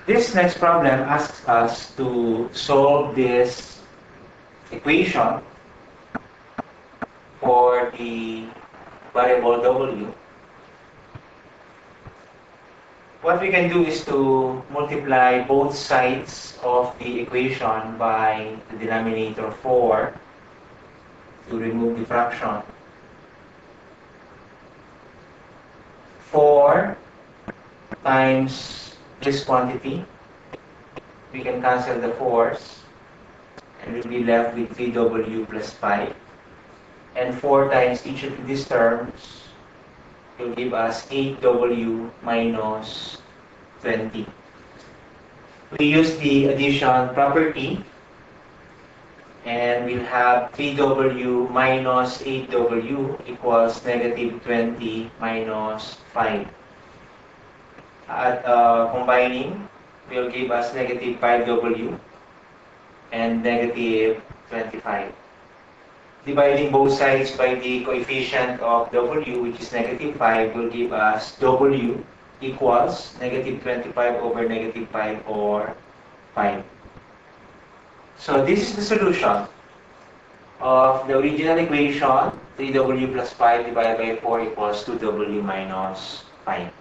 This next problem asks us to solve this equation for the variable w. What we can do is to multiply both sides of the equation by the denominator 4 to remove the fraction. 4 times this quantity, we can cancel the 4's, and we'll be left with 3w plus 5. And 4 times each of these terms will give us 8w minus 20. We use the addition property, and we'll have 3w minus 8w equals negative 20 minus 5. At combining, will give us negative 5w and negative 25. Dividing both sides by the coefficient of w, which is negative 5, will give us w equals negative 25 over negative 5, or 5. So this is the solution of the original equation, 3w plus 5 divided by 4 equals 2w minus 5.